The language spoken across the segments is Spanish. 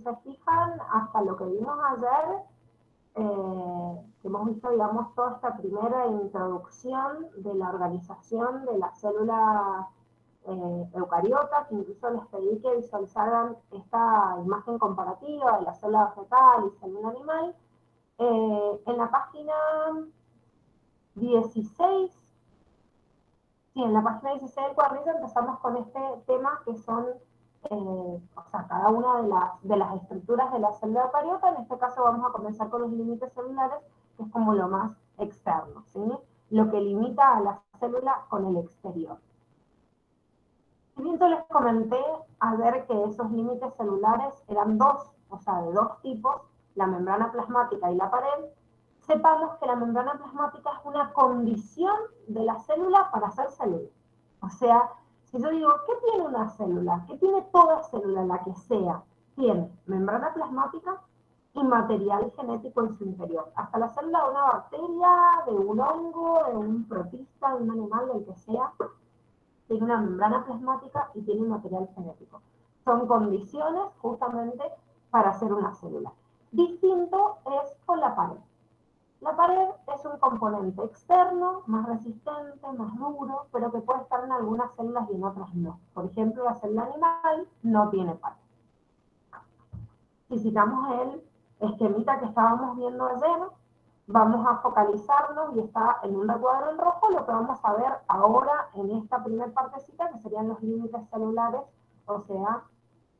se fijan, hasta lo que vimos ayer, que hemos visto, digamos, toda esta primera introducción de la organización de las células eucariotas, que incluso les pedí que visualizaran esta imagen comparativa de la célula vegetal y célula animal. En la página 16, sí, en la página 16 del cuadrito empezamos con este tema que son, o sea, cada una de las estructuras de la célula eucariota. En este caso vamos a comenzar con los límites celulares, que es como lo más externo, ¿sí? Lo que limita a la célula con el exterior. Si bien yo les comenté a ver que esos límites celulares eran dos, o sea, de dos tipos, la membrana plasmática y la pared, sepamos que la membrana plasmática es una condición de la célula para ser célula. O sea, si yo digo, ¿qué tiene una célula? ¿Qué tiene toda célula, la que sea? Tiene membrana plasmática y material genético en su interior. Hasta la célula de una bacteria, de un hongo, de un protista, de un animal, del que sea, tiene una membrana plasmática y tiene un material genético. Son condiciones justamente para hacer una célula. Distinto es con la pared. La pared es un componente externo, más resistente, más duro, pero que puede estar en algunas células y en otras no. Por ejemplo, la célula animal no tiene pared. Si citamos el esquemita que estábamos viendo ayer, vamos a focalizarnos, y está en un recuadro en rojo, lo que vamos a ver ahora en esta primera partecita, que serían los límites celulares, o sea,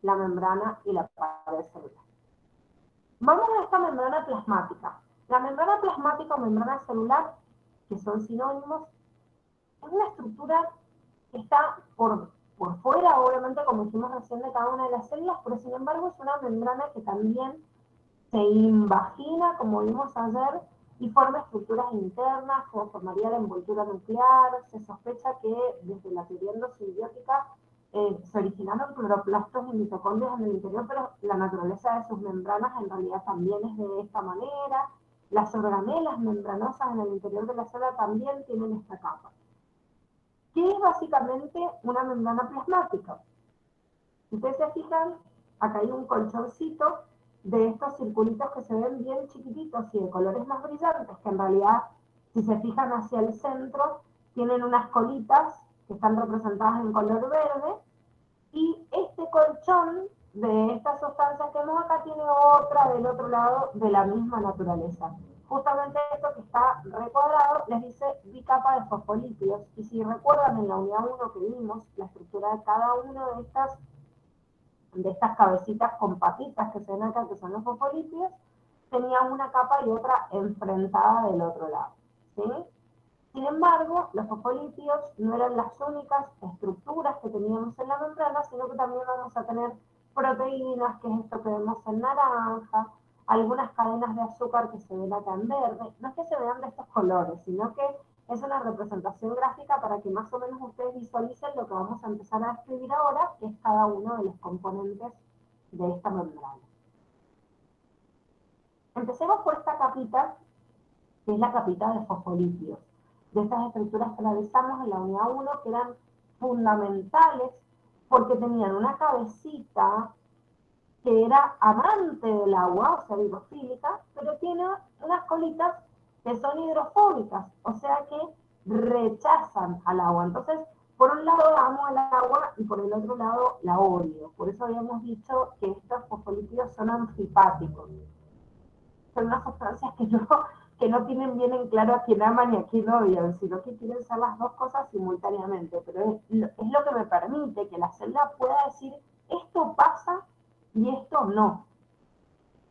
la membrana y la pared celular. Vamos a esta membrana plasmática. La membrana plasmática o membrana celular, que son sinónimos, es una estructura que está por fuera, obviamente, como dijimos recién, de cada una de las células, pero sin embargo es una membrana que también se invagina, como vimos ayer, y forma estructuras internas, como formaría la envoltura nuclear. Se sospecha que desde la teoría endosimbiótica se originaron cloroplastos y mitocondrias en el interior, pero la naturaleza de sus membranas en realidad también es de esta manera. Las organelas membranosas en el interior de la célula también tienen esta capa. ¿Qué es básicamente una membrana plasmática? Si ustedes se fijan, acá hay un colchoncito de estos circulitos que se ven bien chiquititos y de colores más brillantes, que en realidad, si se fijan hacia el centro, tienen unas colitas que están representadas en color verde, y este colchón de estas sustancias que vemos acá tiene otra del otro lado de la misma naturaleza. Justamente esto que está recuadrado les dice bicapa de fosfolípidos, y si recuerdan en la unidad 1 que vimos, la estructura de cada una de estas cabecitas con patitas que se ven acá, que son los fosfolípidos, tenía una capa y otra enfrentada del otro lado, ¿sí? Sin embargo, los fosfolípidos no eran las únicas estructuras que teníamos en la membrana, sino que también vamos a tener proteínas, que es esto que vemos en naranja, algunas cadenas de azúcar que se ven acá en verde. No es que se vean de estos colores, sino que es una representación gráfica para que más o menos ustedes visualicen lo que vamos a empezar a describir ahora, que es cada uno de los componentes de esta membrana. Empecemos por esta capita, que es la capita de fosfolípidos, de estas estructuras que analizamos en la unidad 1, que eran fundamentales porque tenían una cabecita que era amante del agua, o sea, hidrofílica, pero tiene unas colitas que son hidrofóbicas, o sea que rechazan al agua. Entonces, por un lado amo al agua y por el otro lado la odio. Por eso habíamos dicho que estos fosfolípidos son anfipáticos. Son unas sustancias que no tienen bien en claro a quién aman y a quién odian, sino que quieren ser las dos cosas simultáneamente. Pero es lo que me permite que la célula pueda decir, esto pasa y esto no.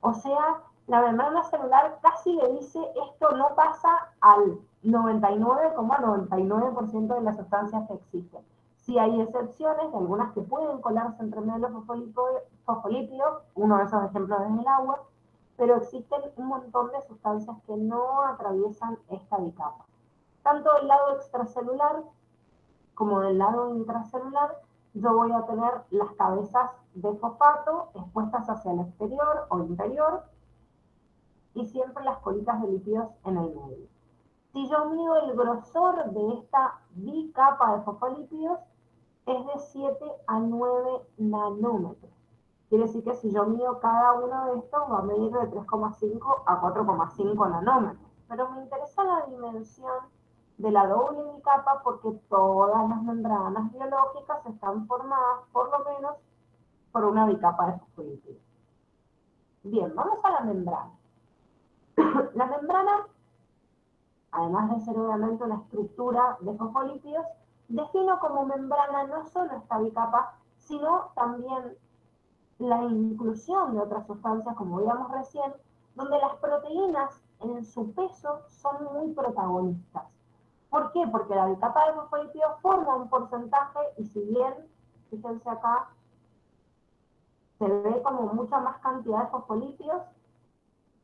O sea, la membrana celular casi le dice, esto no pasa al 99,99% de las sustancias que existen. Sí hay excepciones, de algunas que pueden colarse entre medio de los fosfolípidos, uno de esos ejemplos es el agua, pero existen un montón de sustancias que no atraviesan esta bicapa. Tanto del lado extracelular como del lado intracelular, yo voy a tener las cabezas de fosfato expuestas hacia el exterior o interior, y siempre las colitas de lípidos en el medio. Si yo mido el grosor de esta bicapa de fosfolípidos, es de 7 a 9 nanómetros. quiere decir que si yo mido cada uno de estos, va a medir de 3,5 a 4,5 nanómetros. Pero me interesa la dimensión de la doble bicapa porque todas las membranas biológicas están formadas, por lo menos, por una bicapa de fosfolípidos. Bien, vamos a la membrana. La membrana, además de ser obviamente una estructura de fosfolípidos, defino como membrana no solo esta bicapa, sino también la inclusión de otras sustancias, como veíamos recién, donde las proteínas en su peso son muy protagonistas. ¿Por qué? Porque la bicapa de fosfolípidos forma un porcentaje y si bien, fíjense acá, se ve como mucha más cantidad de fosfolípidos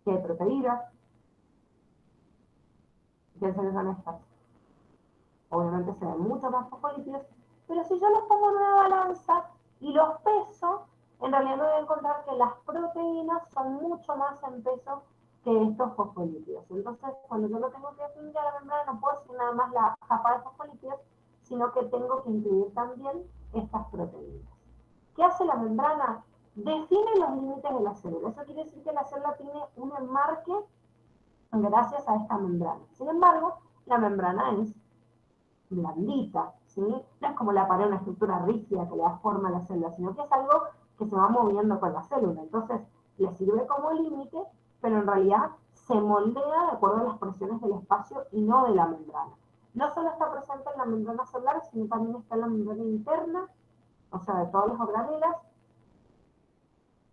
que de proteínas, fíjense que son estas. Obviamente se ven mucho más fosfolípidos, pero si yo los pongo en una balanza y los peso, en realidad me voy a encontrar que las proteínas son mucho más en peso que estos fosfolípidos. Entonces, cuando yo lo tengo que definir a la membrana, no puedo decir nada más la capa de fosfolípidos, sino que tengo que incluir también estas proteínas. ¿Qué hace la membrana? Define los límites de la célula. Eso quiere decir que la célula tiene un enmarque gracias a esta membrana. Sin embargo, la membrana es blandita, ¿sí? No es como la pared, una estructura rígida que le da forma a la célula, sino que es algo que se va moviendo con la célula. Entonces, le sirve como límite, pero en realidad se moldea de acuerdo a las presiones del espacio y no de la membrana. No solo está presente en la membrana celular, sino también está en la membrana interna, o sea, de todas las organelas,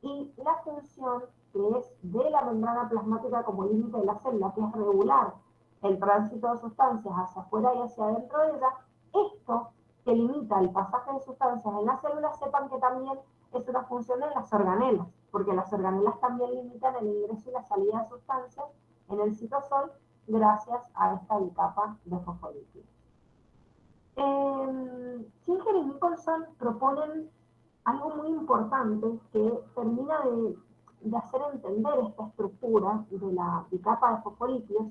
y la función que es de la membrana plasmática como límite de la célula, que es regular el tránsito de sustancias hacia afuera y hacia adentro de ella, esto que limita el pasaje de sustancias en la célula, sepan que también es una función en las organelas, porque las organelas también limitan el ingreso y la salida de sustancias en el citosol gracias a esta bicapa de fosfolípidos. Singer y Nicholson proponen algo muy importante que termina de hacer entender esta estructura de la bicapa de fosfolípidos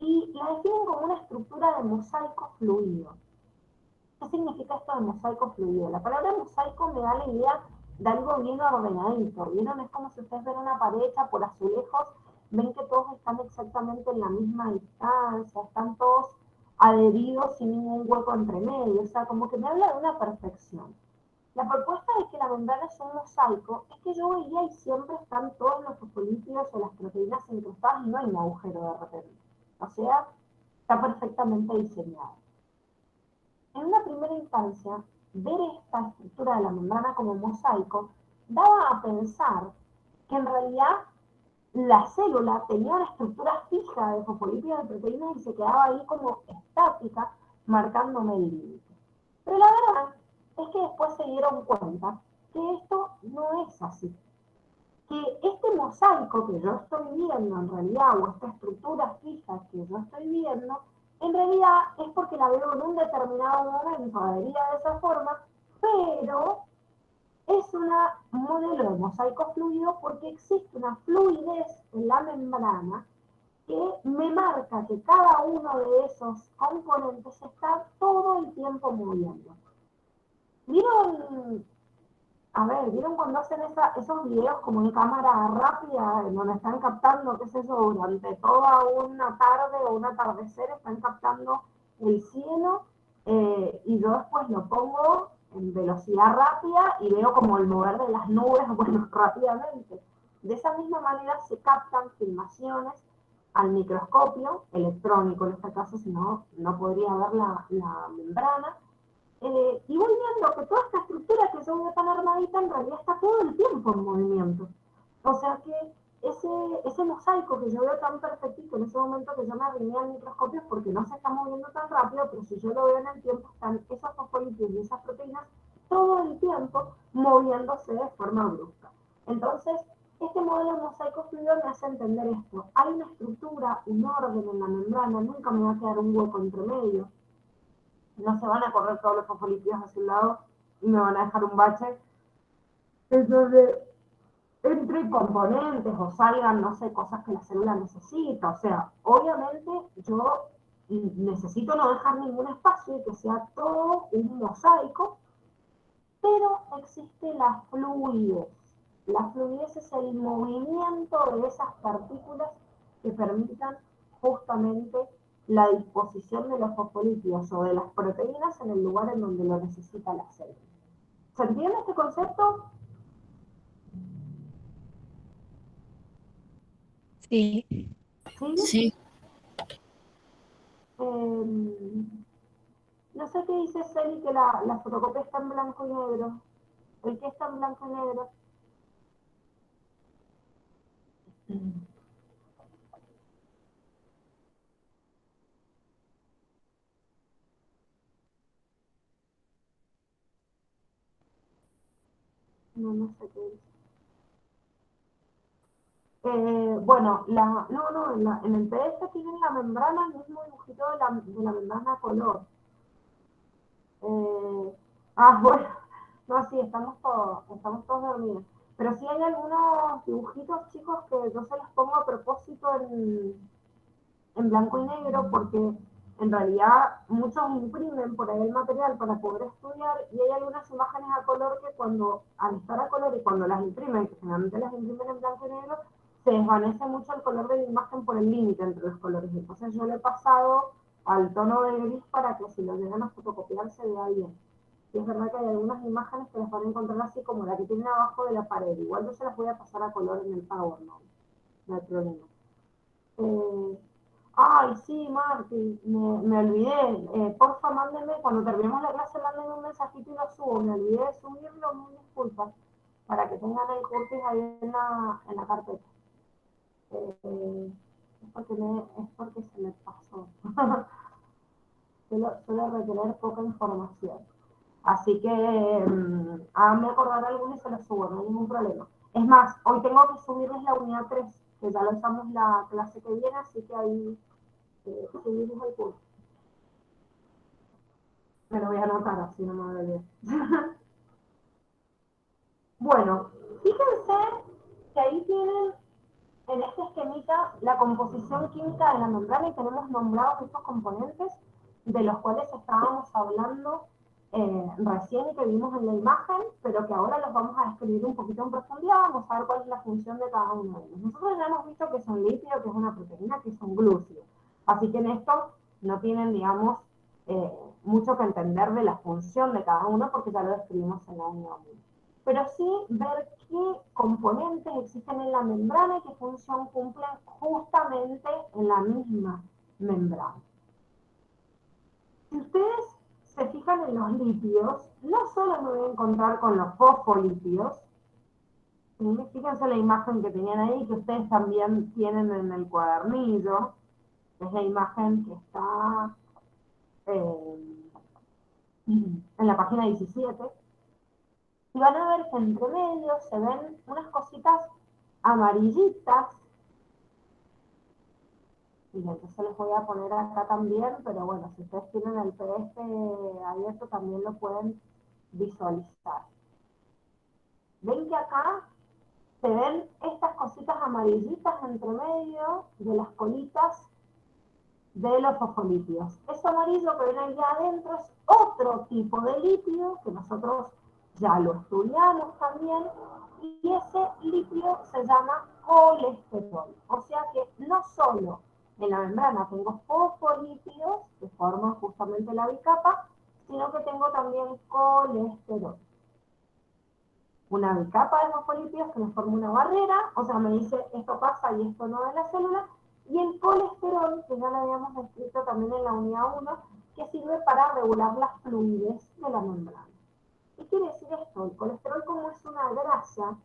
y la definen como una estructura de mosaico fluido. ¿Qué significa esto de mosaico fluido? La palabra mosaico me da la idea de algo bien ordenadito. ¿Vieron? Es como si ustedes ven una pared hecha por azulejos, ven que todos están exactamente en la misma distancia, están todos adheridos sin ningún hueco entre medio, o sea, como que me habla de una perfección. La propuesta de que la membrana es un mosaico es que yo veía y siempre están todos los fosfolípidos o las proteínas incrustadas y no hay un agujero de repente. O sea, está perfectamente diseñado. En una primera instancia, ver esta estructura de la membrana como mosaico daba a pensar que en realidad la célula tenía una estructura fija de fosfolípidos de proteínas y se quedaba ahí como estática, marcándome el límite. Pero la verdad es que después se dieron cuenta que esto no es así. Que este mosaico que yo estoy viendo en realidad, o esta estructura fija que yo estoy viendo, en realidad es porque la veo en un determinado momento adherida de esa forma, pero es un modelo de mosaico fluido porque existe una fluidez en la membrana que me marca que cada uno de esos componentes se está todo el tiempo moviendo. ¿Vieron? A ver, ¿vieron cuando hacen esos videos como en cámara rápida, en donde están captando, qué es eso, durante toda una tarde o un atardecer, están captando el cielo, y yo después lo pongo en velocidad rápida y veo como el mover de las nubes, bueno, rápidamente. De esa misma manera se captan filmaciones al microscopio, electrónico en este caso, si no, no podría ver la membrana, y voy viendo que toda esta estructura que yo veo tan armadita en realidad está todo el tiempo en movimiento. O sea que ese mosaico que yo veo tan perfectito en ese momento que yo me arrimé al microscopio es porque no se está moviendo tan rápido, pero si yo lo veo en el tiempo están esos fosfolípidos y esas proteínas todo el tiempo moviéndose de forma brusca. Entonces, este modelo de mosaico fluido me hace entender esto. Hay una estructura, un orden en la membrana, nunca me va a quedar un hueco entre medio. No se van a correr todos los fosfolípidos hacia un lado y me van a dejar un bache. Entonces, entre componentes o salgan, no sé, cosas que la célula necesita. O sea, obviamente yo necesito no dejar ningún espacio y que sea todo un mosaico, pero existe la fluidez. La fluidez es el movimiento de esas partículas que permitan justamente la disposición de los fosfolípidos o de las proteínas en el lugar en donde lo necesita la célula. ¿Se entiende este concepto? Sí. ¿Sí? Sí. No sé qué dice Celi, que la fotocopia está en blanco y negro. ¿El qué está en blanco y negro? No sé qué dice. Bueno, en el PDF tienen la membrana, el mismo dibujito de la membrana a color. Bueno, no, sí, estamos todos dormidos. Pero sí hay algunos dibujitos, chicos, que yo se los pongo a propósito en blanco y negro porque en realidad muchos imprimen por ahí el material para poder estudiar y hay algunas imágenes a color que al estar a color y cuando las imprimen, que generalmente las imprimen en blanco y negro, se desvanece mucho el color de la imagen por el límite entre los colores. Entonces yo le he pasado al tono de gris para que si lo llegan a fotocopiar se vea bien. Y es verdad que hay algunas imágenes que las van a encontrar así como la que tienen abajo de la pared. Igual yo se las voy a pasar a color en el PowerPoint, no hay problema. Eh, Ay, sí, Marti, me olvidé. Porfa, mándenme, cuando terminemos la clase, mándenme un mensajito y lo subo. Me olvidé de subirlo, mil disculpas, para que tengan el curtis ahí en la carpeta. Es porque se me pasó. Suele requerir poca información. Así que háganme acordar alguno y se lo subo, no hay ningún problema. Es más, hoy tengo que subirles la unidad 3 que ya lo usamos la clase que viene, así que ahí subimos el curso. Me lo voy a anotar, así no me voy a olvidar. Bueno, fíjense que ahí tienen en este esquemita la composición química de la membrana y tenemos nombrados estos componentes de los cuales estábamos hablando recién y que vimos en la imagen, pero que ahora los vamos a describir un poquito en profundidad, vamos a ver cuál es la función de cada uno de ellos. Nosotros ya hemos visto que es un lípido, que es una proteína, que es un glúcido, así que en esto no tienen, digamos, mucho que entender de la función de cada uno porque ya lo describimos en la unidad 1, pero sí ver qué componentes existen en la membrana y qué función cumplen justamente en la misma membrana. Si ustedes se fijan en los lípidos, no solo me voy a encontrar con los fosfolípidos, fíjense la imagen que tenían ahí, que ustedes también tienen en el cuadernillo, es la imagen que está en la página 17, y van a ver que entre medio se ven unas cositas amarillitas, y entonces les voy a poner acá también, pero bueno, si ustedes tienen el PDF abierto también lo pueden visualizar. Ven que acá se ven estas cositas amarillitas entre medio de las colitas de los fosfolípidos. Eso amarillo que ven ahí adentro es otro tipo de lípido que nosotros ya lo estudiamos también, y ese lípido se llama colesterol. O sea que no solo en la membrana tengo fosfolípidos que forman justamente la bicapa, sino que tengo también colesterol. Una bicapa de fosfolípidos que me forma una barrera, o sea, me dice esto pasa y esto no de la célula, y el colesterol, que ya lo habíamos descrito también en la unidad 1, que sirve para regular la fluidez de la membrana. ¿Qué quiere decir esto? El colesterol, como es una grasa,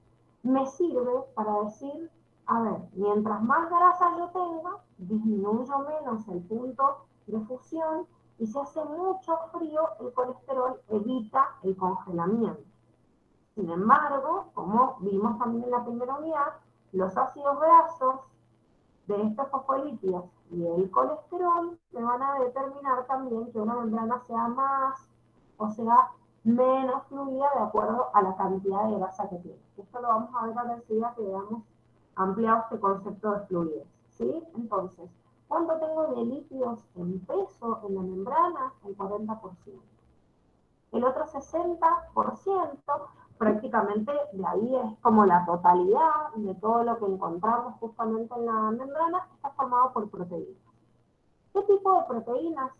me sirve para decir, a ver, mientras más grasa yo tenga, disminuyo menos el punto de fusión, y si hace mucho frío, el colesterol evita el congelamiento. Sin embargo, como vimos también en la primera unidad, los ácidos grasos de estos fosfolípidos y el colesterol me van a determinar también que una membrana sea más o sea menos fluida de acuerdo a la cantidad de grasa que tiene. Esto lo vamos a ver ahora enseguida que veamos ampliado este concepto de fluidez, ¿sí? Entonces, ¿cuánto tengo de lípidos en peso en la membrana? El 40%. El otro 60% prácticamente de ahí es como la totalidad de todo lo que encontramos justamente en la membrana, está formado por proteínas. ¿Qué tipo de proteínas?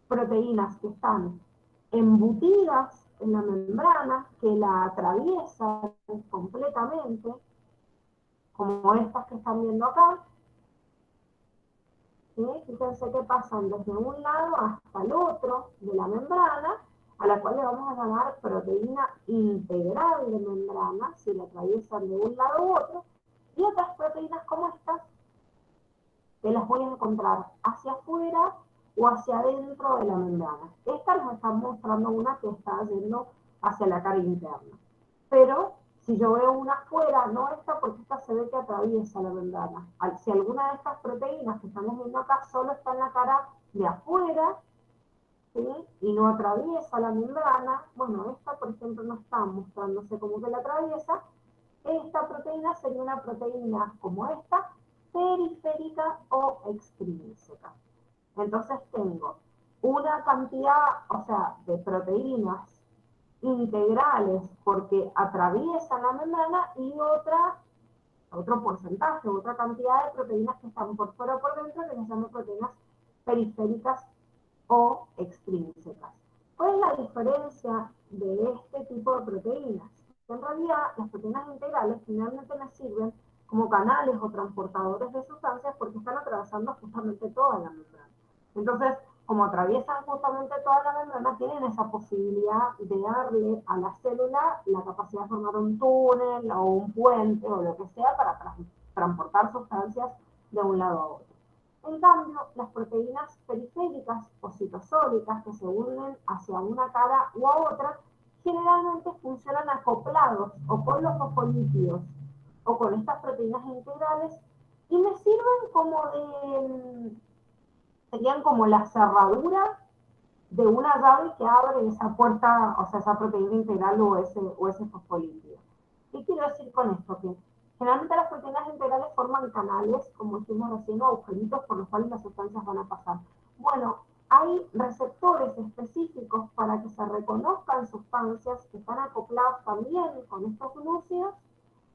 Proteínas que están embutidas en la membrana, que la atraviesan completamente, como estas que están viendo acá. ¿Sí? Fíjense que pasan desde un lado hasta el otro de la membrana, a la cual le vamos a llamar proteína integral de membrana, si la atraviesan de un lado u otro, y otras proteínas como estas, que las voy a encontrar hacia afuera o hacia adentro de la membrana. Esta nos está mostrando una que está yendo hacia la cara interna. Pero si yo veo una afuera, no esta, porque esta se ve que atraviesa la membrana. Si alguna de estas proteínas que estamos viendo acá solo está en la cara de afuera, ¿sí? Y no atraviesa la membrana, bueno, esta por ejemplo no está mostrándose como que la atraviesa, esta proteína sería una proteína como esta, periférica o extrínseca. Entonces tengo una cantidad, o sea, de proteínas integrales porque atraviesan la membrana y otro porcentaje, otra cantidad de proteínas que están por fuera o por dentro, que se llaman proteínas periféricas o extrínsecas. ¿Cuál es la diferencia de este tipo de proteínas? Que en realidad las proteínas integrales finalmente nos sirven como canales o transportadores de sustancias porque están atravesando justamente toda la membrana. Entonces, como atraviesan justamente toda la membrana, tienen esa posibilidad de darle a la célula la capacidad de formar un túnel o un puente o lo que sea para transportar sustancias de un lado a otro. En cambio, las proteínas periféricas o citosólicas que se unen hacia una cara u a otra, generalmente funcionan acoplados o con los fosfolípidos o con estas proteínas integrales y me sirven como serían como la cerradura de una llave que abre esa puerta, o sea, esa proteína integral o ese fosfolípido. ¿Qué quiero decir con esto? Que generalmente las proteínas integrales forman canales, como dijimos recién, o agujeritos por los cuales las sustancias van a pasar. Bueno, hay receptores específicos para que se reconozcan sustancias que están acopladas también con estos glúcidos,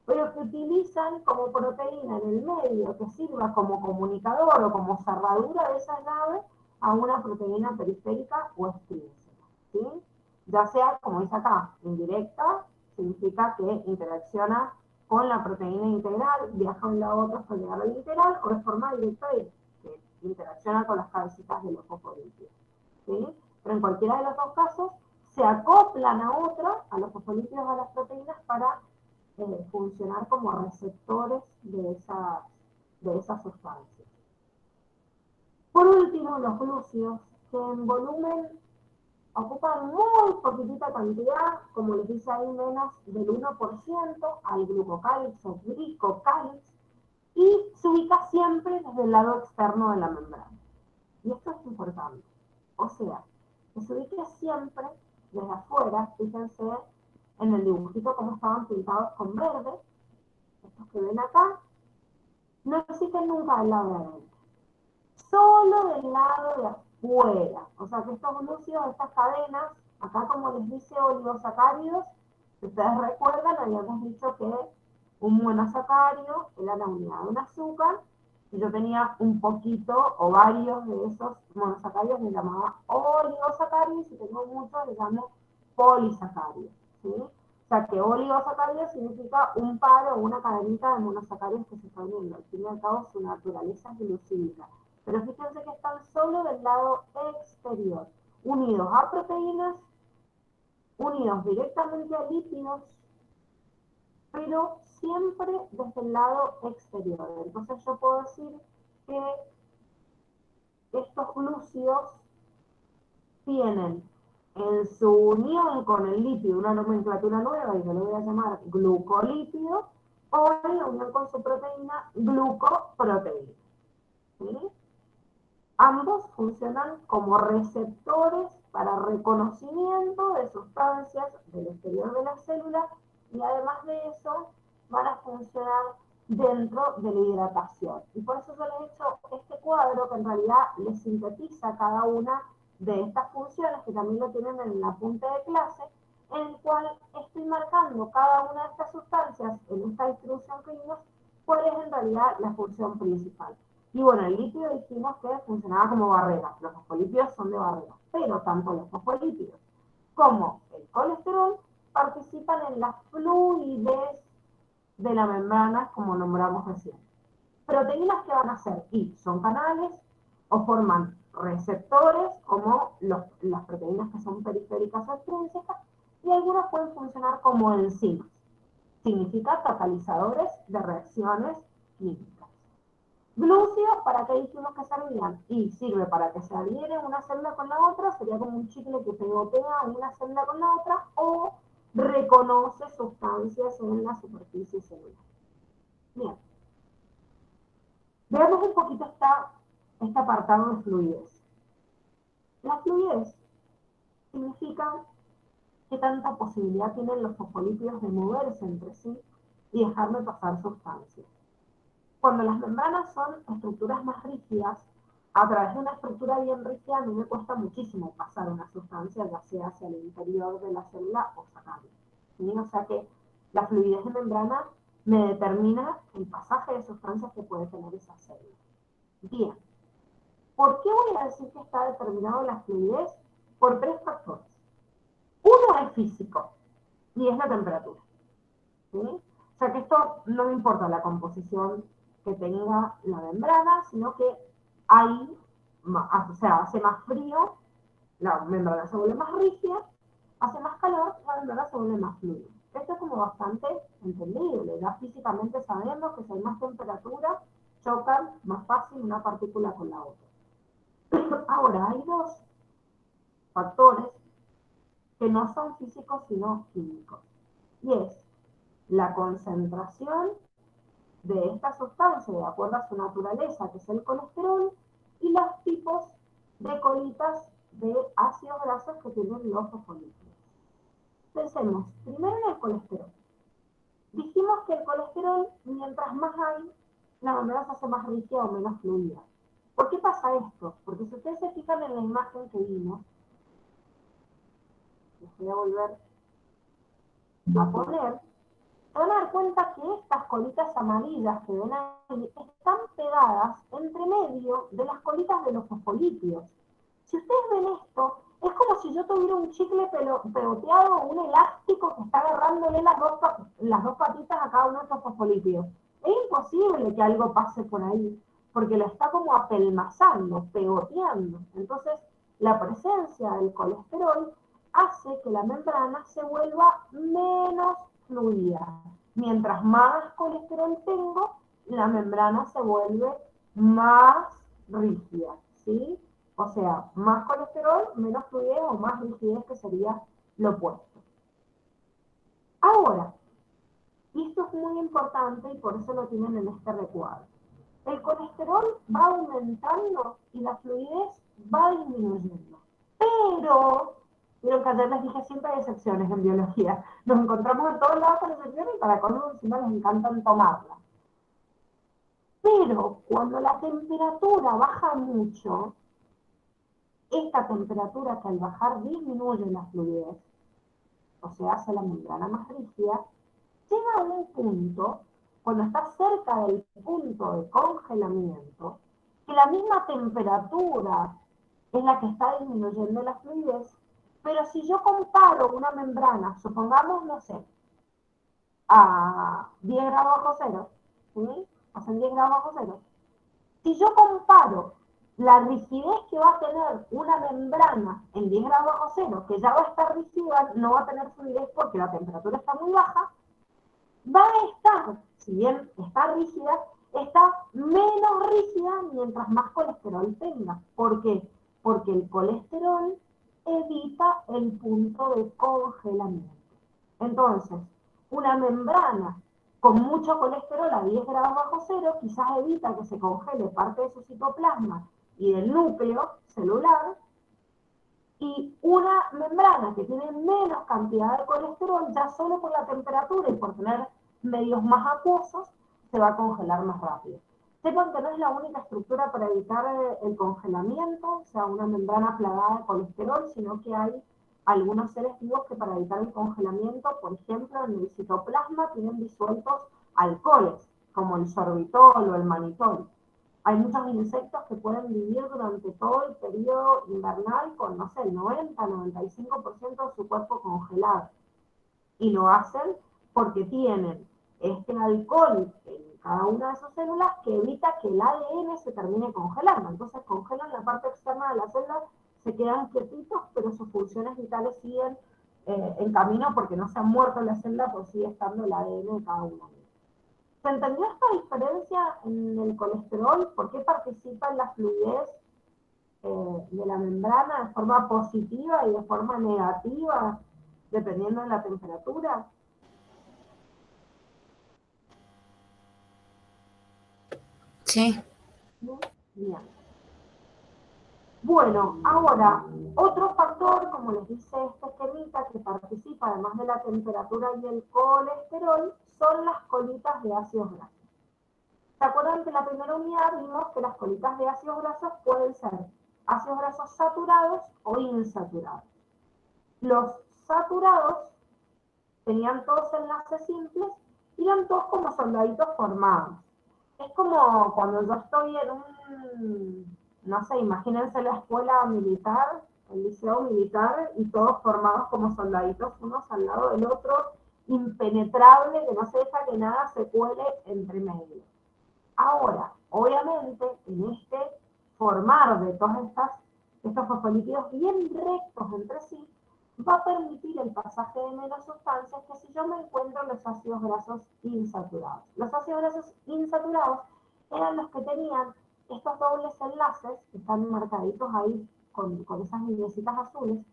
pero que utilizan como proteína en el medio que sirva como comunicador o como cerradura de esa llave a una proteína periférica o extrínseca, ¿sí? Ya sea, como dice acá, indirecta, significa que interacciona con la proteína integral, viaja de un lado a otro hasta llegar al integral, o de forma directa, que interacciona con las cabecitas de los fosfolípidos, ¿sí? Pero en cualquiera de los dos casos, se acoplan a otra, a los fosfolípidos, a las proteínas, para funcionar como receptores de esas sustancias. Por último, los glúcidos, que en volumen ocupan muy poquitita cantidad, como les dice ahí, menos del 1% al glucocálix o glicocálix, y se ubica siempre desde el lado externo de la membrana. Y esto es importante. O sea, que se ubique siempre desde afuera, fíjense en el dibujito cómo estaban pintados con verde, estos que ven acá, no existen nunca del lado de adentro, solo del lado de afuera. O sea que estos glúcidos, estas cadenas, acá como les dice oligosacáridos, si ustedes recuerdan, habíamos dicho que un monosacárido era la unidad de un azúcar, y yo tenía un poquito o varios de esos monosacáridos, me llamaba oligosacáridos, y tengo muchos, les llamo polisacáridos, ¿sí? O sea que oligosacárido significa un par o una cadenita de monosacáridos que se están uniendo. Al fin y al cabo su naturaleza es glucídica. Pero fíjense que están solo del lado exterior, unidos a proteínas, unidos directamente a lípidos, pero siempre desde el lado exterior. Entonces yo puedo decir que estos glúcidos tienen en su unión con el lípido una nomenclatura nueva, y yo le voy a llamar glucolípido, o en la unión con su proteína, glucoproteína, ¿sí? Ambos funcionan como receptores para reconocimiento de sustancias del exterior de la célula, y además de eso van a funcionar dentro de la hidratación. Y por eso yo les he hecho este cuadro que en realidad les sintetiza cada una de estas funciones, que también lo tienen en el apunte de clase, en el cual estoy marcando cada una de estas sustancias en esta distribución que vimos, cuál es en realidad la función principal. Y bueno, el lípido dijimos que funcionaba como barrera, los fosfolípidos son de barrera, pero tanto los fosfolípidos como el colesterol participan en la fluidez de la membrana, como nombramos recién. Proteínas que van a ser y son canales o forman receptores, como las proteínas que son periféricas o extrínsecas, y algunas pueden funcionar como enzimas, significa catalizadores de reacciones químicas. Glúcidos, ¿para qué dijimos que servían? Y sirve para que se adhiere una célula con la otra, sería como un chicle que pegotea una célula con la otra, o reconoce sustancias en la superficie celular. Bien, veamos un poquito este apartado de fluidez. La fluidez significa qué tanta posibilidad tienen los fosfolípidos de moverse entre sí y dejar de pasar sustancias. Cuando las membranas son estructuras más rígidas, a través de una estructura bien rígida, a mí me cuesta muchísimo pasar una sustancia, ya sea hacia el interior de la célula o sacarla. ¿Sí? O sea que la fluidez de membrana me determina el pasaje de sustancias que puede tener esa célula. Bien, ¿por qué voy a decir que está determinado la fluidez? Por tres factores. Uno es físico, y es la temperatura. ¿Sí? O sea que esto no me importa la composición que tenga la membrana, sino que ahí, o sea, hace más frío, la membrana se vuelve más rígida, hace más calor, la membrana se vuelve más fluida. Esto es como bastante entendible, ya físicamente sabemos que si hay más temperatura, chocan más fácil una partícula con la otra. Ahora, hay dos factores que no son físicos sino químicos, y es la concentración de esta sustancia de acuerdo a su naturaleza, que es el colesterol, y los tipos de colitas de ácidos grasos que tienen los fosfolípidos. Pensemos primero en el colesterol. Dijimos que el colesterol, mientras más hay, la membrana se hace más rígida o menos fluida. ¿Por qué pasa esto? Porque si ustedes se fijan en la imagen que vimos, les voy a volver a poner, se van a dar cuenta que estas colitas amarillas que ven ahí están pegadas entre medio de las colitas de los fosfolípidos. Si ustedes ven esto, es como si yo tuviera un chicle pegoteado o un elástico que está agarrándole las dos patitas a cada uno de estos fosfolípidos. Es imposible que algo pase por ahí, porque lo está como apelmazando, pegoteando. Entonces, la presencia del colesterol hace que la membrana se vuelva menos fluida. Mientras más colesterol tengo, la membrana se vuelve más rígida, ¿sí? O sea, más colesterol, menos fluidez o más rigidez, que sería lo opuesto. Ahora, y esto es muy importante y por eso lo tienen en este recuadro, el colesterol va aumentando y la fluidez va disminuyendo. Pero, vieron que ayer les dije siempre hay excepciones en biología. Nos encontramos en todos lados con excepciones y para colmo encima les encantan tomarlas. Pero cuando la temperatura baja mucho, esta temperatura que al bajar disminuye la fluidez, o sea, hace la membrana más rígida, llega a un punto, cuando está cerca del punto de congelamiento, que la misma temperatura es la que está disminuyendo la fluidez, pero si yo comparo una membrana, supongamos, no sé, a 10 grados bajo cero, ¿sí? O sea, en 10 grados bajo cero, si yo comparo la rigidez que va a tener una membrana en 10 grados bajo cero, que ya va a estar rígida, no va a tener fluidez porque la temperatura está muy baja, va a estar, si bien está rígida, está menos rígida mientras más colesterol tenga. ¿Por qué? Porque el colesterol evita el punto de congelamiento. Entonces, una membrana con mucho colesterol a 10 grados bajo cero quizás evita que se congele parte de su citoplasma y del núcleo celular, y una membrana que tiene menos cantidad de colesterol, ya solo por la temperatura y por tener medios más acuosos, se va a congelar más rápido. Sepan que no es la única estructura para evitar el congelamiento, o sea, una membrana plagada de colesterol, sino que hay algunos seres vivos que para evitar el congelamiento, por ejemplo, en el citoplasma tienen disueltos alcoholes, como el sorbitol o el manitol. Hay muchos insectos que pueden vivir durante todo el periodo invernal con, no sé, el 90-95% de su cuerpo congelado. Y lo hacen porque tienen este alcohol en cada una de sus células que evita que el ADN se termine congelando. Entonces congelan la parte externa de la célula, se quedan quietitos, pero sus funciones vitales siguen en camino porque no se han muerto en la célula, pues sigue estando el ADN de cada una. ¿Se entendió esta diferencia en el colesterol? ¿Por qué participa en la fluidez de la membrana de forma positiva y de forma negativa, dependiendo de la temperatura? Sí. Bien. Bueno, ahora, otro factor, como les dice este esquemita, que participa además de la temperatura y el colesterol, son las colitas de ácidos grasos. ¿Se acuerdan que en la primera unidad vimos que las colitas de ácidos grasos pueden ser ácidos grasos saturados o insaturados? Los saturados tenían todos enlaces simples y eran todos como soldaditos formados. Es como cuando yo estoy en un, no sé, imagínense la escuela militar, el liceo militar, y todos formados como soldaditos unos al lado del otro, impenetrable, que no se deja que nada se cuele entre medio. Ahora, obviamente, en este formar de todas estos fosfolípidos bien rectos entre sí, va a permitir el pasaje de menos sustancias que si yo me encuentro en los ácidos grasos insaturados. Los ácidos grasos insaturados eran los que tenían estos dobles enlaces, que están marcaditos ahí con esas lineecitas azules,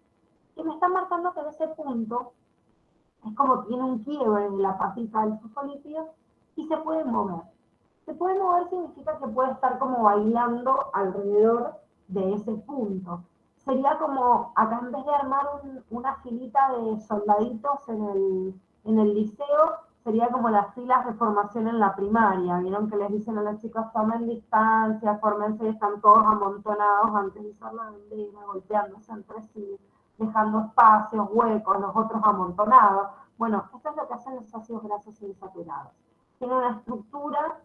que me están marcando que en ese punto es como tiene un quiebre en la patita del fosfolípido y se puede mover. Se puede mover significa que puede estar como bailando alrededor de ese punto. Sería como, acá en vez de armar una filita de soldaditos en el liceo, sería como las filas de formación en la primaria. Vieron que les dicen a los chicos, tomen distancia, fórmense y están todos amontonados antes de usar la bandera, golpeándose entre sí, dejando espacios, huecos, los otros amontonados. Bueno, esto es lo que hacen los ácidos grasos insaturados. Tienen una estructura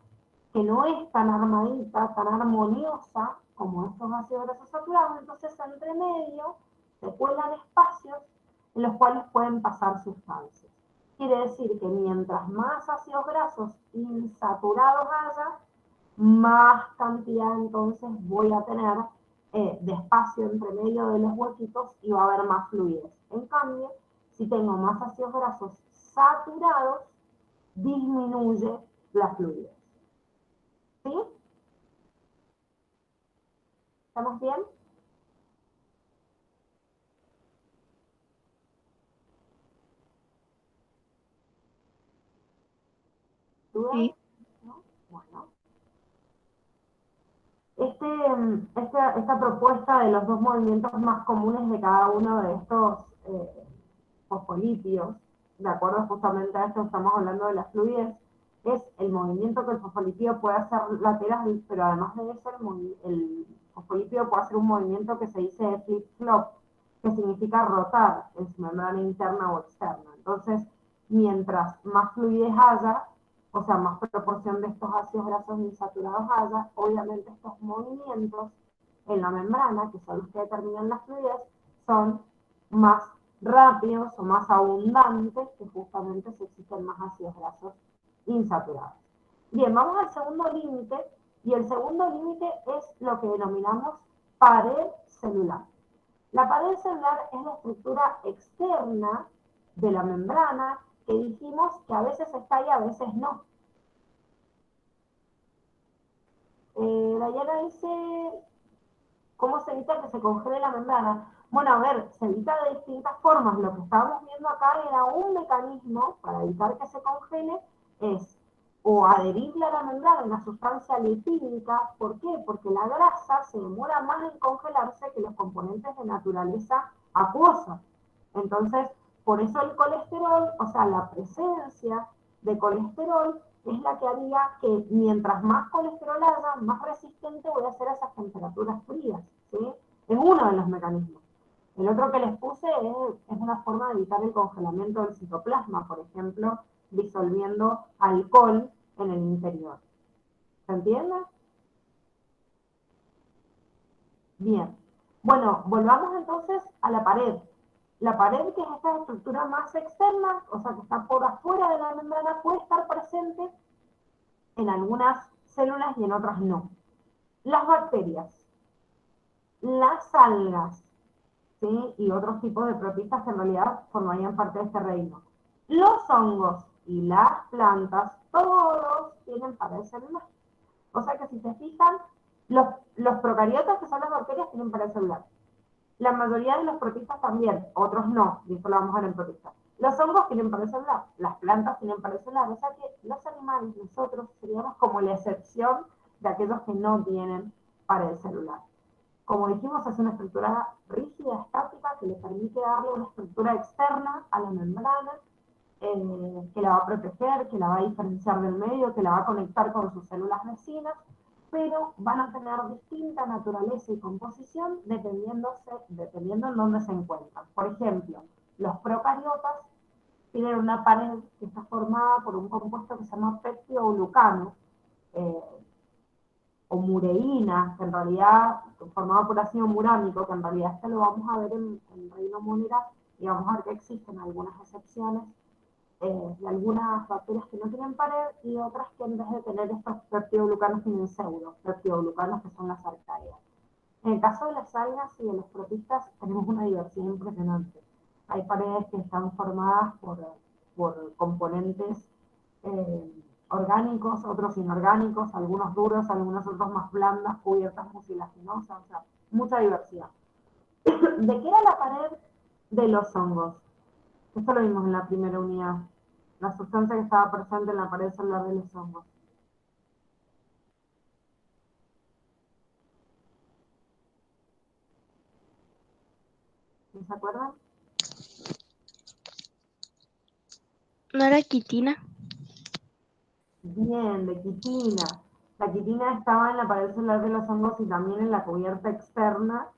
que no es tan armadita, tan armoniosa como estos ácidos grasos saturados, entonces entre medio se cuelan espacios en los cuales pueden pasar sustancias. Quiere decir que mientras más ácidos grasos insaturados haya, más cantidad entonces voy a tener de espacio entre medio de los huequitos y va a haber más fluidez. En cambio, si tengo más ácidos grasos saturados, disminuye la fluidez. ¿Sí? ¿Estamos bien? ¿Dudas? Sí. ¿No? Bueno. Esta propuesta de los dos movimientos más comunes de cada uno de estos fosfolípidos, de acuerdo justamente a esto estamos hablando de la fluidez, es el movimiento que el fosfolípido puede hacer lateral, pero además de eso el fosfolípido puede hacer un movimiento que se dice flip-flop, que significa rotar en su membrana interna o externa. Entonces, mientras más fluidez haya, o sea, más proporción de estos ácidos grasos insaturados haya, obviamente estos movimientos en la membrana, que son los que determinan la fluidez, son más rápidos o más abundantes que justamente si existen más ácidos grasos insaturados. Bien, vamos al segundo límite, y el segundo límite es lo que denominamos pared celular. La pared celular es la estructura externa de la membrana que dijimos que a veces está y a veces no. Dayana dice, ¿cómo se evita que se congele la membrana? Bueno, a ver, se evita de distintas formas. Lo que estábamos viendo acá era un mecanismo para evitar que se congele, es o adherirle a la membrana una sustancia lipídica. ¿Por qué? Porque la grasa se demora más en congelarse que los componentes de naturaleza acuosa. Entonces, por eso el colesterol, o sea, la presencia de colesterol es la que haría que mientras más colesterol haya, más resistente voy a ser a esas temperaturas frías, ¿sí? Es uno de los mecanismos. El otro que les puse es una forma de evitar el congelamiento del citoplasma, por ejemplo, disolviendo alcohol en el interior. ¿Se entiende? Bien. Bueno, volvamos entonces a la pared. La pared, que es esta estructura más externa, o sea, que está por afuera de la membrana, puede estar presente en algunas células y en otras no. Las bacterias, las algas, ¿sí? Y otros tipos de protistas que en realidad formarían parte de este reino. Los hongos y las plantas, todos tienen pared celular. O sea que si se fijan, los procariotas, que son las bacterias, tienen pared celular. La mayoría de los protistas también, otros no, y esto lo vamos a ver en protistas. Los hongos tienen pared celular, las plantas tienen pared celular, o sea que los animales, nosotros, seríamos como la excepción de aquellos que no tienen pared celular. Como dijimos, es una estructura rígida, estática, que le permite darle una estructura externa a la membrana, que la va a proteger, que la va a diferenciar del medio, que la va a conectar con sus células vecinas, pero van a tener distinta naturaleza y composición dependiendo en dónde se encuentran. Por ejemplo, los procariotas tienen una pared que está formada por un compuesto que se llama peptidoglucano, eh, o mureína, que en realidad, formado por ácido murámico, que en realidad este lo vamos a ver en Reino Monera, y vamos a ver que existen algunas excepciones, de algunas bacterias que no tienen pared y otras que en vez de tener estos peptidoglucanos tienen pseudopeptidoglucanos, que son las arcaeas. En el caso de las algas y de los protistas tenemos una diversidad impresionante. Hay paredes que están formadas por componentes eh, orgánicos, otros inorgánicos, algunos duros, algunos otros más blandas, cubiertas mucilaginosas, o sea, mucha diversidad. ¿De qué era la pared de los hongos? Esto lo vimos en la primera unidad. La sustancia que estaba presente en la pared celular de los hongos. ¿No se acuerdan? ¿No era quitina? Bien, de quitina. La quitina estaba en la pared celular de los hongos y también en la cubierta externa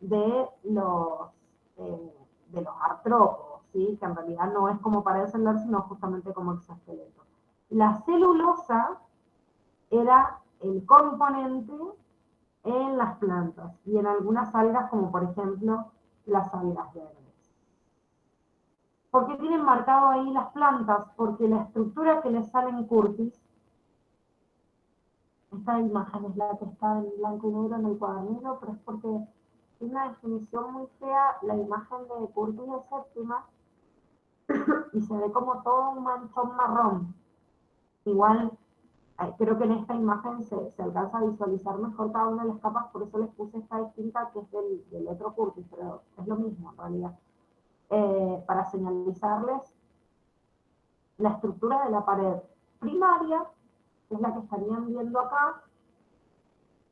de los, eh, de los artrópodos, ¿sí? Que en realidad no es como pared celular, sino justamente como exoesqueleto. La celulosa era el componente en las plantas y en algunas algas, como por ejemplo las algas verdes. ¿Por qué tienen marcado ahí las plantas? Porque la estructura que les sale en Curtis, esta imagen es la que está en blanco y negro en el cuadernillo, pero es porque tiene una definición muy fea la imagen de Curtis de séptima y se ve como todo un manchón marrón. Igual, creo que en esta imagen se alcanza a visualizar mejor cada una de las capas, por eso les puse esta distinta que es del otro Curtis, pero es lo mismo en realidad. Para señalizarles la estructura de la pared primaria, que es la que estarían viendo acá,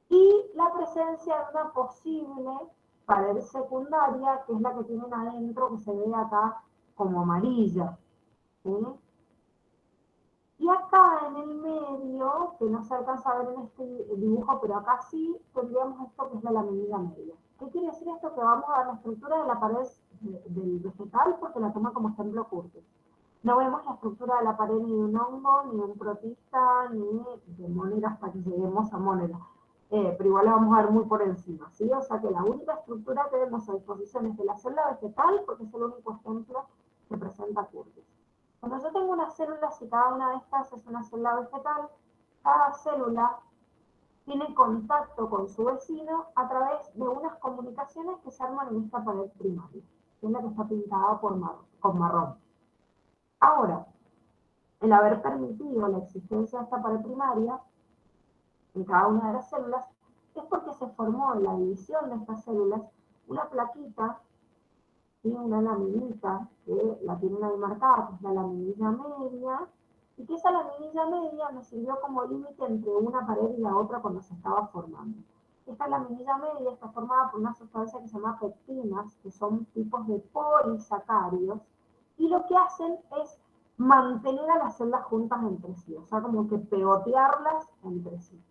y la presencia de una posible pared secundaria, que es la que tienen adentro, que se ve acá como amarilla. ¿Sí? Y acá en el medio, que no se alcanza a ver en este dibujo, pero acá sí, tendríamos esto que es la laminilla media. ¿Qué quiere decir esto? Que vamos a ver la estructura de la pared del vegetal, porque la toma como ejemplo Curtis. No vemos la estructura de la pared ni de un hongo, ni de un protista, ni de Monera hasta que lleguemos a Monera. Pero igual la vamos a ver muy por encima, ¿sí? O sea que la única estructura que vemos a disposición es de la célula vegetal, porque es el único ejemplo que presenta Curtis. Cuando yo tengo una célula, si cada una de estas es una célula vegetal, cada célula tiene contacto con su vecino a través de unas comunicaciones que se arman en esta pared primaria, que es la que está pintada con marrón. Ahora, el haber permitido la existencia de esta pared primaria en cada una de las células es porque se formó en la división de estas células una plaquita, ¿sí? Una laminita que la tienen ahí marcada, que es la laminilla media, y que esa laminilla media me sirvió como límite entre una pared y la otra cuando se estaba formando. Esta laminilla media está formada por una sustancia que se llama pectinas, que son tipos de polisacáridos, y lo que hacen es mantener a las células juntas entre sí, o sea, como que pegotearlas entre sí.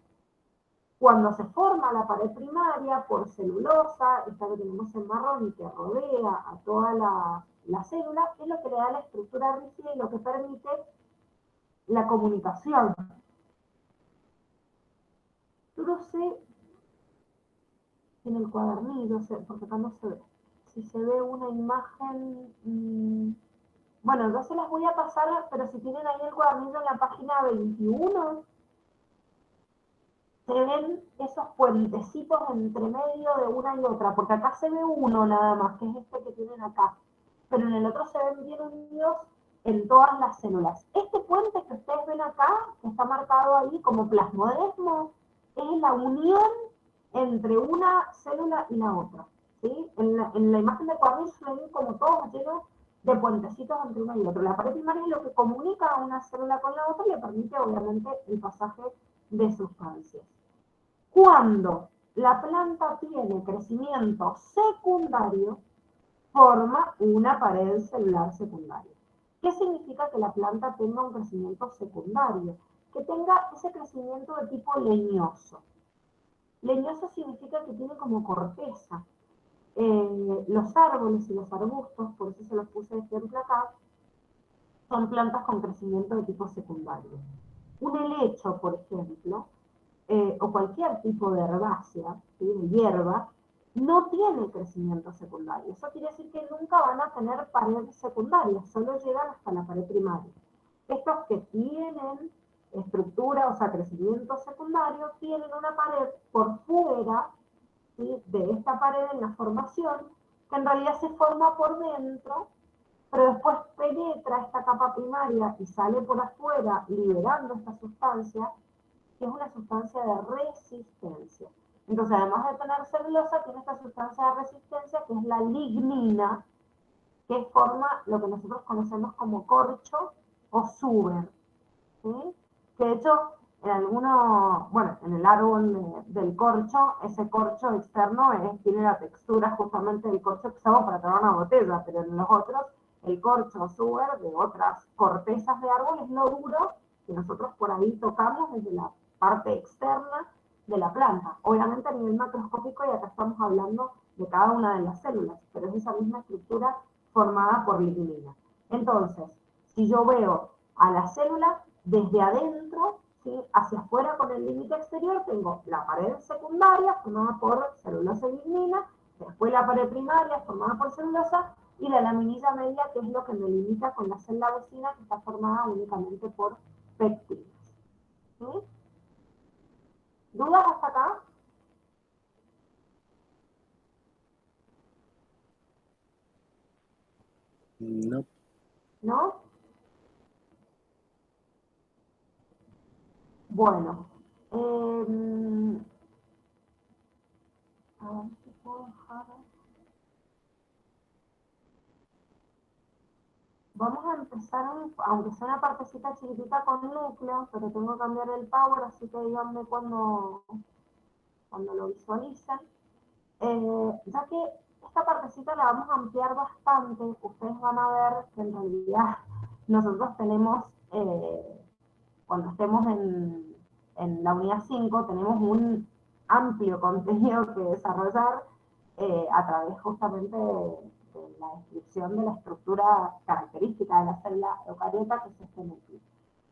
Cuando se forma la pared primaria por celulosa, esta que tenemos en marrón y que rodea a toda la célula, es lo que le da la estructura rígida y lo que permite la comunicación. Yo no sé en el cuadernillo, porque acá no se ve, si se ve una imagen, bueno, yo se las voy a pasar, pero si tienen ahí el cuadernillo en la página 21, se ven esos puentecitos entre medio de una y otra, porque acá se ve uno nada más, que es este que tienen acá, pero en el otro se ven bien unidos en todas las células. Este puente que ustedes ven acá, que está marcado ahí como plasmodesmo, es la unión entre una célula y la otra. ¿Sí? En la imagen de cuadernillo se ven como todos llenos de puentecitos entre uno y otro. La pared primaria es lo que comunica a una célula con la otra y le permite obviamente el pasaje de sustancias. Cuando la planta tiene crecimiento secundario, forma una pared celular secundaria. ¿Qué significa que la planta tenga un crecimiento secundario? Que tenga ese crecimiento de tipo leñoso. Leñoso significa que tiene como corteza. Los árboles y los arbustos, por eso se los puse de ejemplo acá, son plantas con crecimiento de tipo secundario. Un helecho, por ejemplo, o cualquier tipo de herbácea, ¿sí? De hierba, no tiene crecimiento secundario. Eso quiere decir que nunca van a tener paredes secundarias, solo llegan hasta la pared primaria. Estos que tienen estructura, o sea, crecimiento secundario, tienen una pared por fuera, ¿sí? De esta pared en la formación, que en realidad se forma por dentro, pero después penetra esta capa primaria y sale por afuera liberando esta sustancia, que es una sustancia de resistencia. Entonces, además de tener celulosa, tiene esta sustancia de resistencia que es la lignina, que forma lo que nosotros conocemos como corcho o suber. ¿Sí? Que de hecho, en algunos, bueno, en el árbol del corcho, ese corcho externo tiene la textura justamente del corcho que usamos para tomar una botella, pero en los otros, el corcho o suber de otras cortezas de árbol es lo duro que nosotros por ahí tocamos desde la parte externa de la planta. Obviamente a nivel macroscópico, y acá estamos hablando de cada una de las células, pero es esa misma estructura formada por lignina. Entonces, si yo veo a la célula desde adentro, ¿sí? Hacia afuera con el límite exterior, tengo la pared secundaria formada por celulosa y lignina, después la pared primaria formada por celulosa, y la laminilla media, que es lo que me limita con la celda vecina, que está formada únicamente por pectinas. ¿Sí? ¿Dudas hasta acá? No. ¿No? Bueno. A ver si puedo dejar. Vamos a empezar, aunque sea una partecita chiquitita con núcleo, pero tengo que cambiar el power, así que díganme cuando lo visualicen. Ya que esta partecita la vamos a ampliar bastante, ustedes van a ver que en realidad nosotros tenemos, cuando estemos en la unidad 5, tenemos un amplio contenido que desarrollar a través justamente de la descripción de la estructura característica de la célula eucariota, que es este núcleo.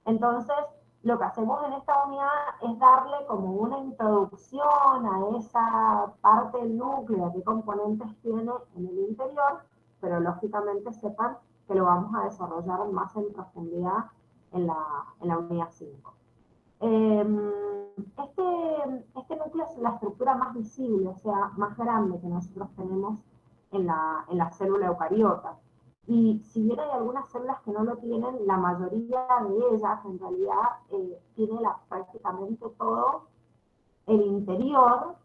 Entonces, lo que hacemos en esta unidad es darle como una introducción a esa parte del núcleo, qué componentes tiene en el interior, pero lógicamente sepan que lo vamos a desarrollar más en profundidad en la unidad 5. Este núcleo es la estructura más visible, o sea, más grande que nosotros tenemos en la célula eucariota. Y si bien hay algunas células que no lo tienen, la mayoría de ellas en realidad tiene prácticamente todo el interior,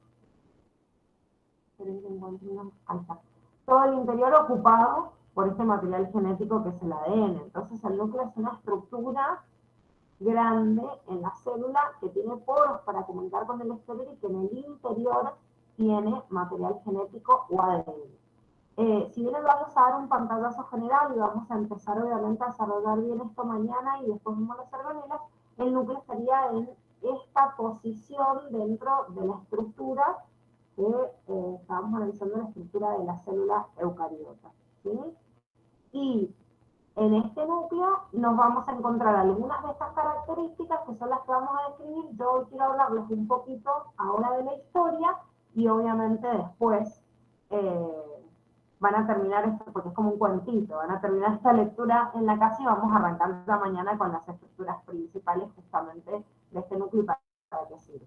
todo el interior ocupado por este material genético que es el ADN. Entonces el núcleo es una estructura grande en la célula que tiene poros para comunicar con el exterior y que en el interior tiene material genético o ADN. Si bien les vamos a dar un pantallazo general y vamos a empezar obviamente a desarrollar bien esto mañana y después vemos las organelas, el núcleo estaría en esta esta posición dentro de la estructura que estábamos analizando, la estructura de la célula eucariota, ¿sí? Y en este núcleo nos vamos a encontrar algunas de estas características que son las que vamos a describir. Yo hoy quiero hablarles un poquito ahora de la historia y obviamente después van a terminar esto, porque es como un cuentito, van a terminar esta lectura en la casa y vamos a arrancar la mañana con las estructuras principales justamente de este núcleo y para qué sirve.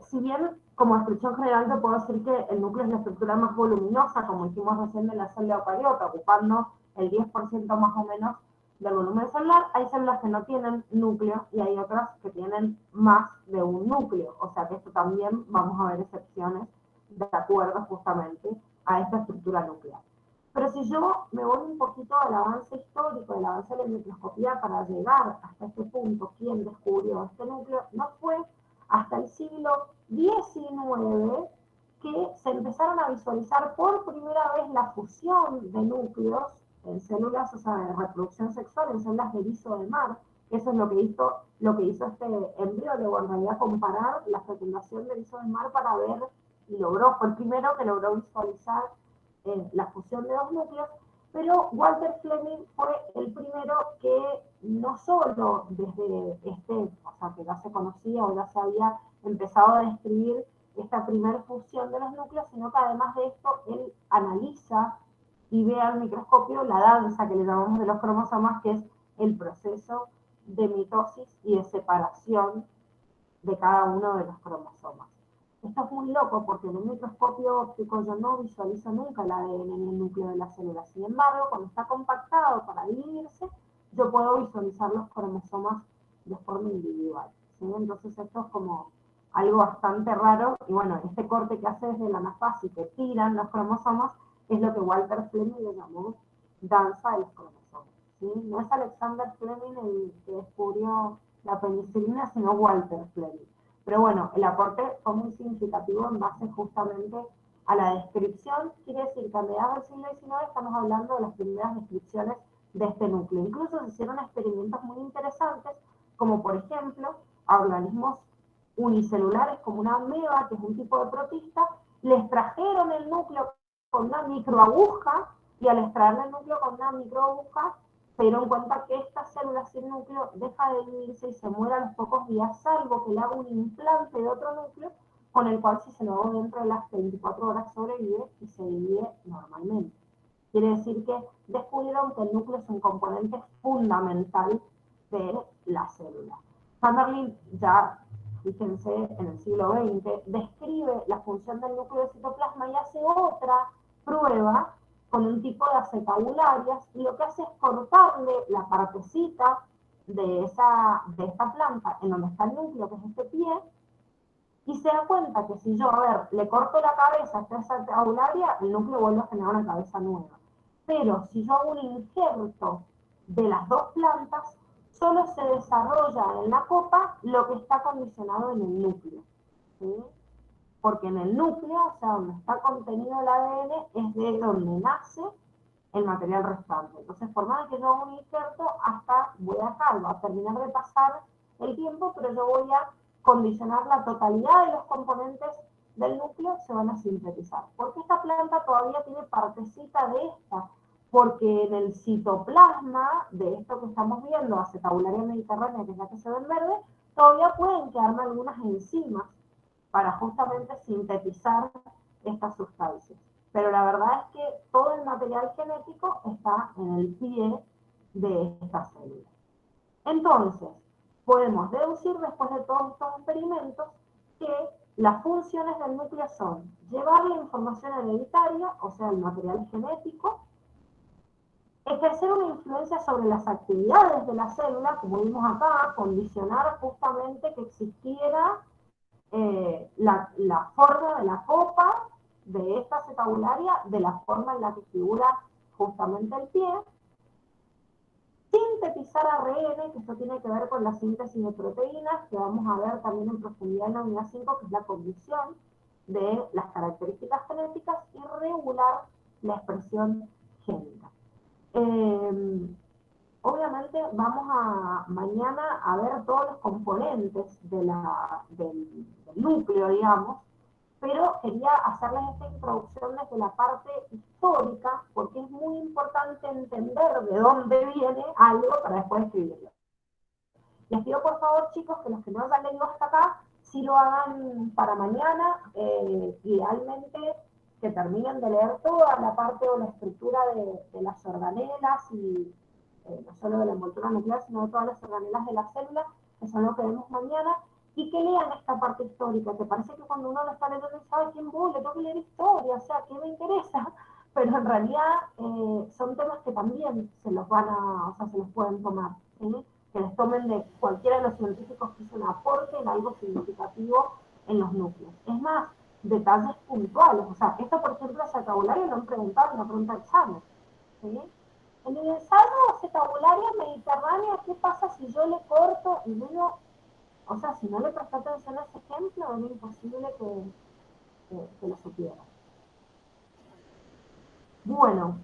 Si bien como descripción general te puedo decir que el núcleo es la estructura más voluminosa, como dijimos recién, de la célula eucariota, ocupando el 10% más o menos del volumen celular. Hay células que no tienen núcleo y hay otras que tienen más de un núcleo, o sea que esto también vamos a ver excepciones de acuerdo justamente a esta estructura nuclear. Pero si yo me voy un poquito al avance histórico, del avance de la microscopía para llegar hasta este punto, ¿quién descubrió este núcleo? No fue hasta el siglo XIX que se empezaron a visualizar por primera vez la fusión de núcleos en células, o sea, de reproducción sexual, en células de erizo de mar. Eso es lo que hizo este embriólogo, en realidad comparar la fecundación de erizo de mar para ver, y fue el primero que logró visualizar la fusión de dos núcleos, pero Walter Fleming fue el primero que no solo desde o sea, que ya se conocía o ya se había empezado a describir esta primera fusión de los núcleos, sino que además de esto, él analiza y ve al microscopio la danza que le llamamos de los cromosomas, que es el proceso de mitosis y de separación de cada uno de los cromosomas. Esto es muy loco porque en un microscopio óptico yo no visualizo nunca el ADN en el núcleo de la célula. Sin embargo, cuando está compactado para dividirse, yo puedo visualizar los cromosomas de forma individual, ¿sí? Entonces esto es como algo bastante raro. Y bueno, este corte que hace desde la anafase y que tiran los cromosomas es lo que Walter Fleming le llamó danza de los cromosomas, ¿sí? No es Alexander Fleming el que descubrió la penicilina, sino Walter Fleming. Pero bueno, el aporte fue muy significativo en base justamente a la descripción. Quiere decir que a mediados del siglo XIX estamos hablando de las primeras descripciones de este núcleo. Incluso se hicieron experimentos muy interesantes, como por ejemplo a organismos unicelulares como una ameba, que es un tipo de protista, les trajeron el núcleo con una microaguja y al extraerle el núcleo con una microaguja se dieron cuenta que esta célula sin núcleo deja de dividirse y se muere a los pocos días, salvo que le haga un implante de otro núcleo, con el cual si se lo hago dentro de las 24 horas sobrevive y se divide normalmente. Quiere decir que descubrieron que el núcleo es un componente fundamental de la célula. Van der Lee, ya fíjense, en el siglo XX, describe la función del núcleo del citoplasma y hace otra prueba con un tipo de acetabularias, y lo que hace es cortarle la partecita de esta planta en donde está el núcleo, que es este pie, y se da cuenta que si yo, le corto la cabeza a esta acetabularia, el núcleo vuelve a generar una cabeza nueva. Pero si yo hago un injerto de las dos plantas, solo se desarrolla en la copa lo que está condicionado en el núcleo, ¿sí? Porque en el núcleo, o sea, donde está contenido el ADN, es de donde nace el material restante. Entonces, por más que yo haga un injerto, voy a terminar de pasar el tiempo, pero yo voy a condicionar la totalidad de los componentes del núcleo, se van a sintetizar. Porque esta planta todavía tiene partecita de esta, porque en el citoplasma de esto que estamos viendo, acetabularia mediterránea, que es la que se ve en verde, todavía pueden quedarme algunas enzimas para justamente sintetizar estas sustancias. Pero la verdad es que todo el material genético está en el pie de esta célula. Entonces, podemos deducir después de todos estos experimentos que las funciones del núcleo son llevar la información hereditaria, o sea, el material genético, ejercer una influencia sobre las actividades de la célula, como vimos acá, condicionar justamente que existiera la forma de la copa de esta acetabularia, de la forma en la que figura justamente el pie, sintetizar ARN, que esto tiene que ver con la síntesis de proteínas, que vamos a ver también en profundidad en la unidad 5, que es la condición de las características genéticas, y regular la expresión génica. Obviamente vamos a mañana a ver todos los componentes del núcleo, digamos, pero quería hacerles esta introducción desde la parte histórica, porque es muy importante entender de dónde viene algo para después escribirlo. Les pido por favor, chicos, que los que no hayan leído hasta acá, sí lo hagan para mañana, idealmente que terminen de leer toda la parte o la estructura de las organelas y no solo de la envoltura nuclear, sino de todas las organelas de la célula, que son lo que vemos mañana, y que lean esta parte histórica, que parece que cuando uno lo está leyendo dice, ay, ¿quién voy? Le tengo que leer historia, o sea, ¿qué me interesa? Pero en realidad son temas que también se los van a, o sea, se los pueden tomar, ¿sí? Que les tomen de cualquiera de los científicos que hizo un aporte en algo significativo en los núcleos. Es más, detalles puntuales, o sea, esto por ejemplo ese tabulario lo han preguntado en la pregunta de examen, ¿sí? En el ensayo cetabularia mediterránea, ¿qué pasa si yo le corto y luego, o sea, si no le presté atención a ese ejemplo, es imposible que lo supiera. Bueno,